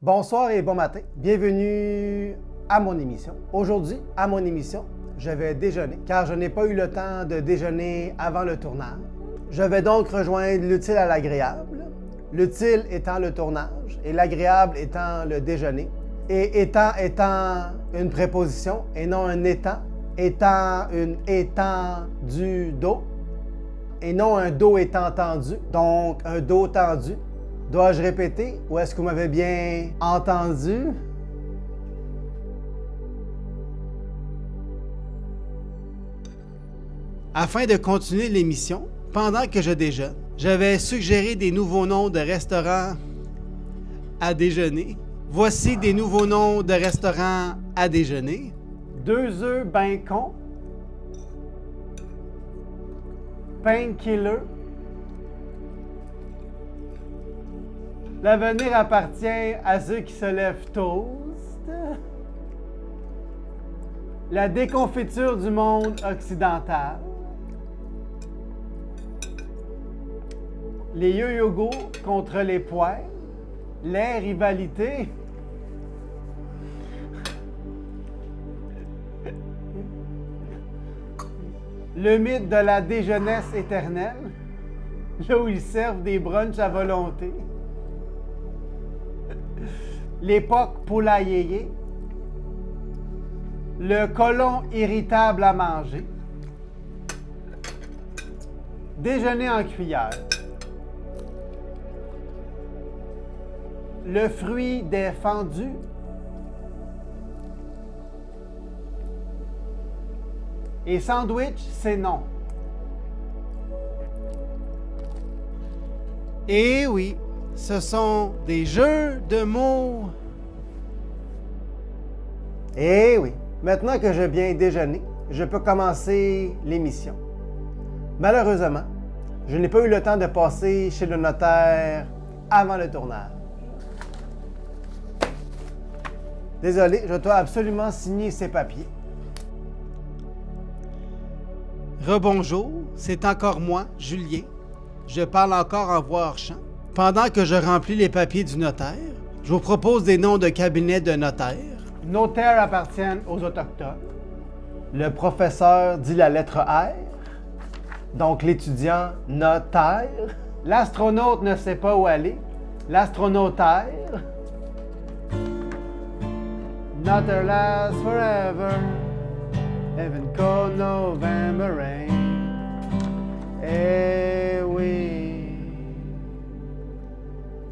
Bonsoir et bon matin. Bienvenue à mon émission. Aujourd'hui, à mon émission, je vais déjeuner car je n'ai pas eu le temps de déjeuner avant le tournage. Je vais donc rejoindre l'utile à l'agréable. L'utile étant le tournage et l'agréable étant le déjeuner. Et étant une préposition et non un étant une étendue d'eau et non un dos étant tendu, donc un dos tendu. Dois-je répéter ou est-ce que vous m'avez bien entendu? Afin de continuer l'émission, pendant que je déjeune, je vais suggérer des nouveaux noms de restaurants à déjeuner. Voici des nouveaux noms de restaurants à déjeuner. 2 œufs bacon, painkiller. L'avenir appartient à ceux qui se lèvent toast. La déconfiture du monde occidental. Les yo-yogo contre les poils. Les rivalités. Le mythe de la déjeunesse éternelle. Là où ils servent des brunchs à volonté. L'époque poulailler, le côlon irritable à manger, déjeuner en cuillère, le fruit des fendus, et sandwich, c'est non. Et oui, ce sont des jeux de mots. Eh oui, maintenant que j'ai bien déjeuné, je peux commencer l'émission. Malheureusement, je n'ai pas eu le temps de passer chez le notaire avant le tournage. Désolé, je dois absolument signer ces papiers. Rebonjour, c'est encore moi, Julien. Je parle encore en voix hors champ. Pendant que je remplis les papiers du notaire, je vous propose des noms de cabinets de notaires. Notaires appartiennent aux Autochtones. Le professeur dit la lettre R, donc l'étudiant notaire. L'astronaute ne sait pas où aller, l'astronautaire. Notaire lasts forever, heaven cold November rain. Eh oui.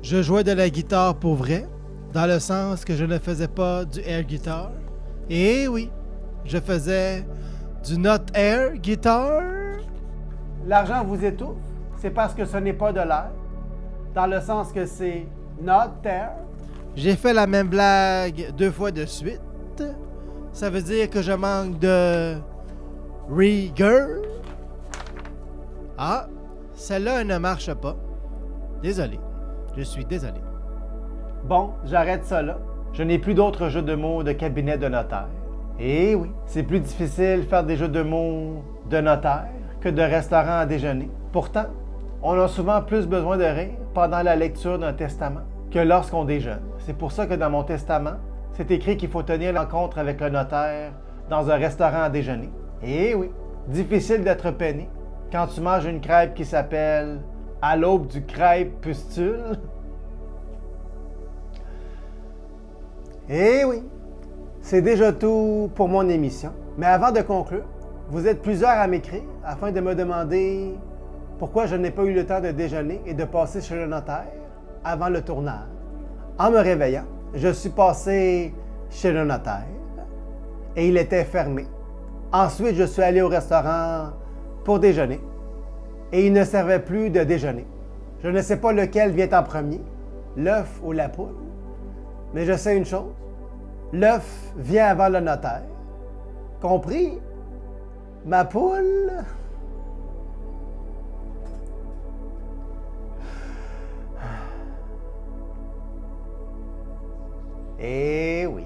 Je jouais de la guitare pour vrai, dans le sens que je ne faisais pas du air guitar. Et oui, je faisais du not air guitar. L'argent vous étouffe, c'est parce que ce n'est pas de l'air, dans le sens que c'est not air. J'ai fait la même blague 2 fois de suite. Ça veut dire que je manque de rigueur. Ah, celle-là ne marche pas. Désolé. Je suis désolé. Bon, j'arrête ça là. Je n'ai plus d'autres jeux de mots de cabinet de notaire. Eh oui, c'est plus difficile faire des jeux de mots de notaire que de restaurant à déjeuner. Pourtant, on a souvent plus besoin de rire pendant la lecture d'un testament que lorsqu'on déjeune. C'est pour ça que dans mon testament, c'est écrit qu'il faut tenir rencontre avec le notaire dans un restaurant à déjeuner. Eh oui, difficile d'être peiné quand tu manges une crêpe qui s'appelle à l'aube du crêpe-pustule. Eh oui, c'est déjà tout pour mon émission. Mais avant de conclure, vous êtes plusieurs à m'écrire afin de me demander pourquoi je n'ai pas eu le temps de déjeuner et de passer chez le notaire avant le tournage. En me réveillant, je suis passé chez le notaire et il était fermé. Ensuite, je suis allé au restaurant pour déjeuner. Et il ne servait plus de déjeuner. Je ne sais pas lequel vient en premier, l'œuf ou la poule. Mais je sais une chose, l'œuf vient avant le notaire. Compris? Ma poule? Eh oui.